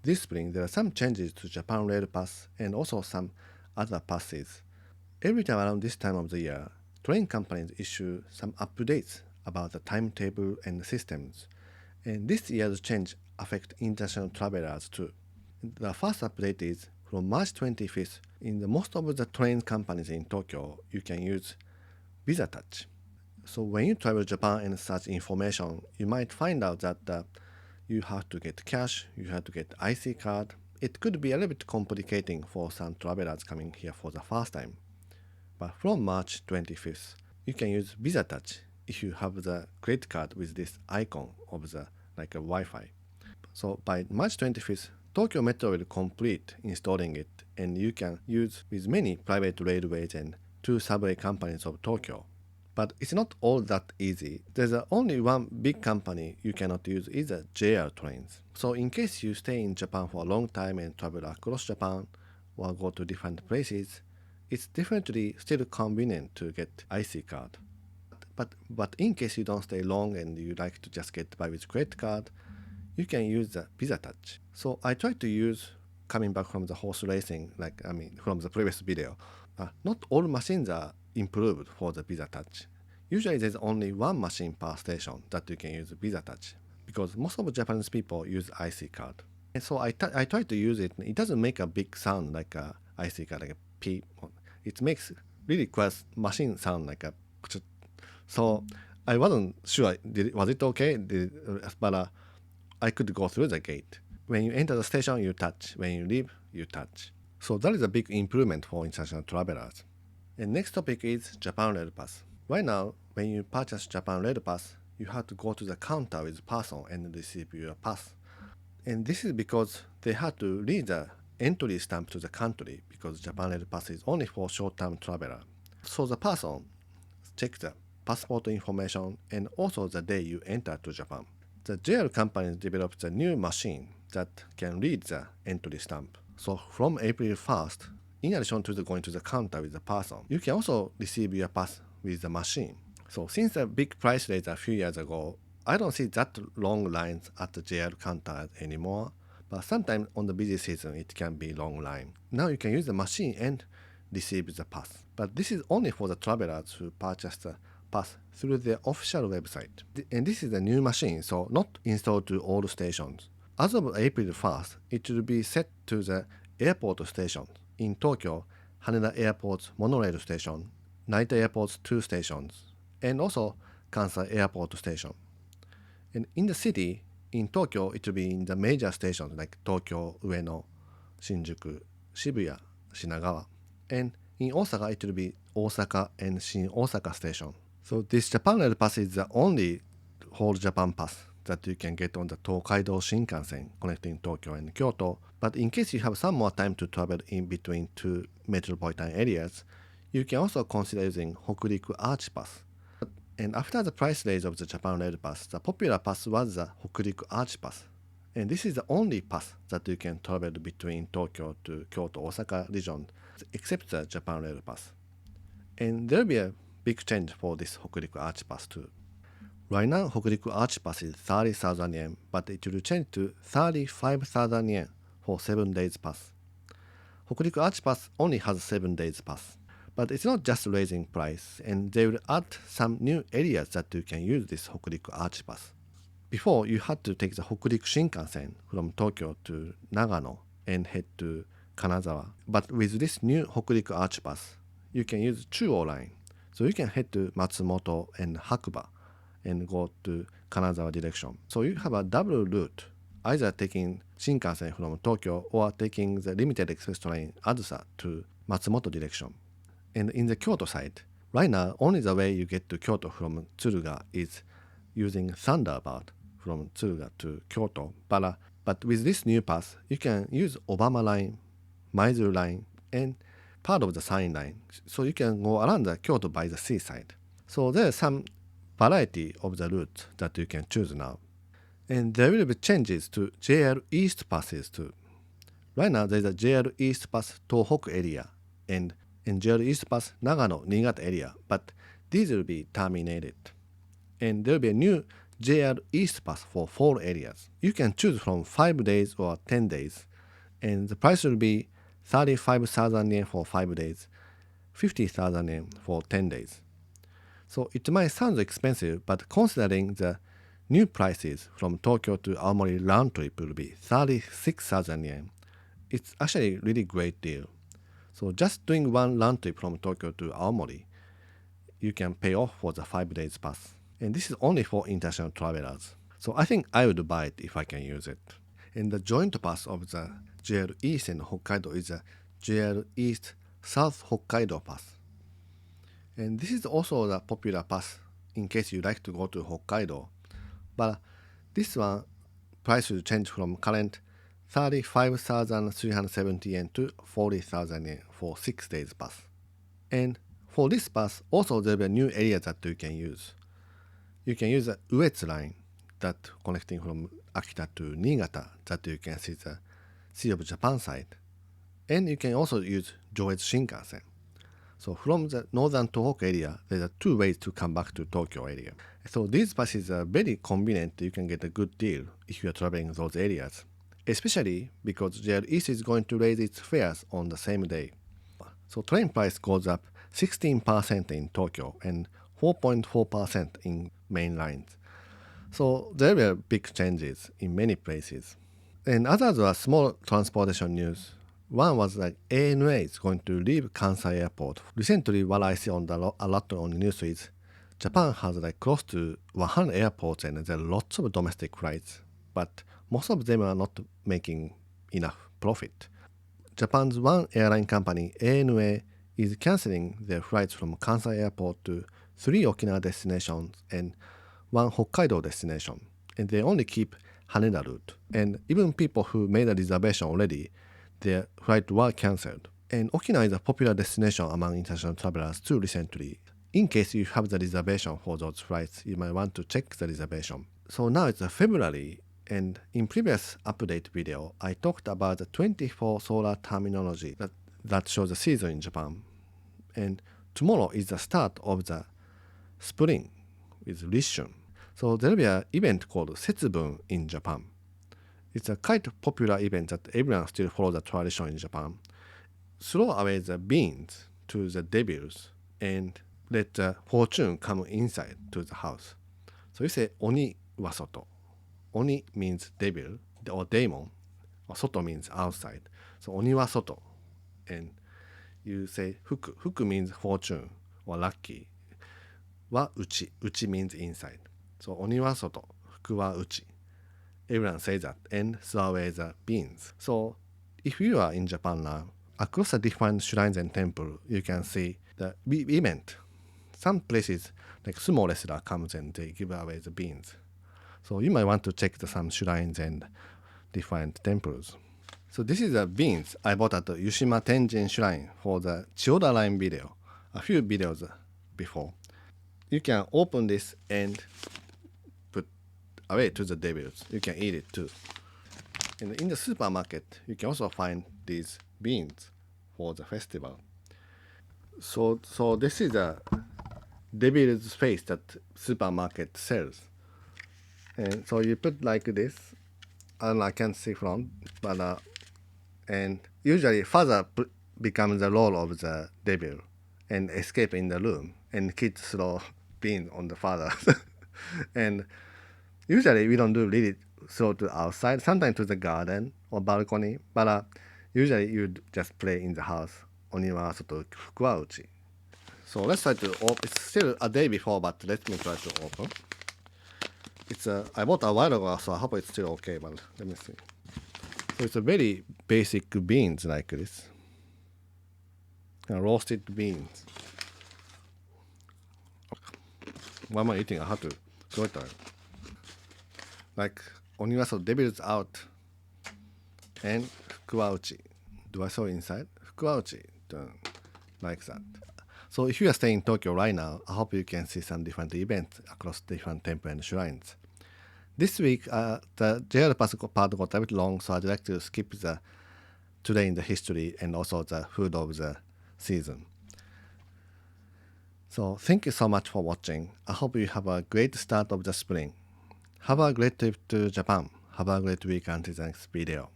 this spring there are some changes to Japan Rail Pass and also some other passes. Every time around this time of the year, train companies issue some updates about the timetable and the systems. And this year's change affect international travelers too. The first update is from March 25th. In the most of the train companies in Tokyo, you can use Visa Touch. So when you travel Japan and search information, you might find out that you have to get cash, you have to get IC card. It could be a little bit complicating for some travelers coming here for the first time. But from March 25th, you can use Visa Touch if you have the credit card with this icon of the like a Wi-Fi. So by March 25th, Tokyo Metro will complete installing it, and you can use with many private railways and two subway companies of Tokyo. But it's not all that easy. There's only one big company you cannot use is the JR trains. So in case you stay in Japan for a long time and travel across Japan or go to different places, it's definitely still convenient to get IC card. But in case you don't stay long and you like to just get by with credit card, you can use the Visa Touch. So I tried to use, coming back from the horse racing, from the previous video, not all machines are improved for the Visa Touch. Usually there's only one machine per station that you can use Visa Touch because most of the Japanese people use IC card. And so I tried to use it. It doesn't make a big sound like a IC card, like a P. It makes really quite machine sound like a. So I wasn't sure was it okay, but I could go through the gate. When you enter the station, you touch. When you leave, you touch. So that is a big improvement for international travelers. And next topic is Japan Rail Pass. Right now, when you purchase Japan Rail Pass, you have to go to the counter with a person and receive your pass. And this is because they have to read the entry stamp to the country because Japan Rail Pass is only for short-term traveler. So the person checks the passport information and also the day you enter to Japan. The JR companies developed a new machine that can read the entry stamp. So from April 1st, in addition to going to the counter with the person, you can also receive your pass with the machine. So since the big price raise a few years ago, I don't see that long lines at the JR counter anymore. But sometimes on the busy season, it can be long line. Now you can use the machine and receive the pass. But this is only for the travelers who purchase the pass through their official website. And this is a new machine, so not installed to all stations. As of April 1st, it will be set to the airport stations. In Tokyo, Haneda Airport's monorail station, Narita Airport's 2 stations, and also Kansai Airport station. And in the city, in Tokyo, it will be in the major stations like Tokyo, Ueno, Shinjuku, Shibuya, Shinagawa. And in Osaka, it will be Osaka and Shin Osaka station. So this Japan Rail Pass is the only whole Japan pass that you can get on the Tokaido Shinkansen connecting Tokyo and Kyoto. But in case you have some more time to travel in between two metropolitan areas, you can also consider using Hokuriku Arch Pass. And after the price raise of the Japan Rail Pass, the popular pass was the Hokuriku Arch Pass. And this is the only pass that you can travel between Tokyo to Kyoto, Osaka region, except the Japan Rail Pass. And there will be a big change for this Hokuriku Arch Pass too. Right now, Hokuriku Arch Pass is 30,000 yen, but it will change to 35,000 yen for 7 days pass. Hokuriku Arch Pass only has 7 days pass. But it's not just raising price, and they will add some new areas that you can use this Hokuriku Arch Pass. Before, you had to take the Hokuriku Shinkansen from Tokyo to Nagano and head to Kanazawa. But with this new Hokuriku Arch Pass, you can use Chuo line. So you can head to Matsumoto and Hakuba and go to Kanazawa direction. So you have a double route, either taking Shinkansen from Tokyo or taking the limited express train Azusa to Matsumoto direction. And in the Kyoto side, right now, only the way you get to Kyoto from Tsuruga is using Thunderbird from Tsuruga to Kyoto. But with this new pass, you can use Obama line, Maizuru line, and part of the Sain line. So you can go around the Kyoto by the seaside. So there are some variety of the routes that you can choose now. And there will be changes to JR East passes too. Right now, there is a JR East Pass Tohoku area and JR East Pass Nagano, Niigata area, but these will be terminated. And there will be a new JR East Pass for 4 areas. You can choose from 5 days or 10 days, and the price will be 35,000 yen for 5 days, 50,000 yen for 10 days. So it might sound expensive, but considering the new prices from Tokyo to Aomori round trip will be 36,000 yen. It's actually a really great deal. So just doing one round trip from Tokyo to Aomori, you can pay off for the 5 days pass. And this is only for international travelers. So I think I would buy it if I can use it. And the joint pass of the JR East and Hokkaido is the JR East South Hokkaido Pass. And this is also the popular pass in case you like to go to Hokkaido. But this one price will change from current 35,370 yen to 40,000 yen for 6 days pass. And for this pass, also there will be a new area that you can use. You can use the Uetsu line that connecting from Akita to Niigata, that you can see the Sea of Japan side. And you can also use Joetsu Shinkansen. So from the northern Tohoku area, there are 2 ways to come back to Tokyo area. So these passes are very convenient. You can get a good deal if you are traveling those areas, especially because JR East is going to raise its fares on the same day. So train price goes up 16% in Tokyo and 4.4% in main lines. So there were big changes in many places. And others were small transportation news. One was that ANA is going to leave Kansai Airport. Recently, what I see on a lot on the news is Japan has like close to 100 airports and there are lots of domestic flights, but most of them are not making enough profit. Japan's one airline company, ANA, is cancelling their flights from Kansai Airport to 3 Okinawa destinations and 1 Hokkaido destination, and they only keep Haneda route. And even people who made a reservation already, their flight were cancelled. And Okinawa is a popular destination among international travelers too recently. In case you have the reservation for those flights, you might want to check the reservation. So now it's February, and in previous update video, I talked about the 24 solar terminology that shows the season in Japan. And tomorrow is the start of the spring with Rishun. So there will be an event called Setsubun in Japan. It's a quite popular event that everyone still follows the tradition in Japan. Throw away the beans to the devils and let the fortune come inside to the house. So you say Oni wa soto. Oni means devil or demon, or soto means outside. So Oni wa soto. And you say fuku. Fuku means fortune or lucky. Wa uchi. Uchi means inside. So Oni wa soto. Fuku wa uchi. Everyone says that and throw away the beans. So if you are in Japan now, across the different shrines and temples, you can see the event. Some places, like sumo wrestler comes and they give away the beans. So you might want to check some shrines and different temples. So this is the beans I bought at the Yushima Tenjin Shrine for the Chiyoda line video, a few videos before. You can open this and put away to the devils. You can eat it too. And in the supermarket, you can also find these beans for the festival. So this is a devil's face that supermarket sells. And so you put like this, and I can't see from, but and usually father becomes the role of the devil and escape in the room, and kids throw beans on the father. And usually we don't do really throw to outside, sometimes to the garden or balcony, but usually you just play in the house. Oni wa soto, fuku wa uchi. So let's try to open. It's still a day before, but let me try to open. I bought a while ago, so I hope it's still okay, but let me see. So it's a very basic beans like this. Roasted beans. Why am I eating? I have to throw it out. Like, Oni wa soto, devil's out. And fuku wa uchi. Do I throw inside? Fuku wa uchi. Like that. So if you are staying in Tokyo right now, I hope you can see some different events across different temples and shrines. This week, the JR Pass part got a bit long, so I'd like to skip the today in the history and also the food of the season. So thank you so much for watching. I hope you have a great start of the spring. Have a great trip to Japan. Have a great week until the next video.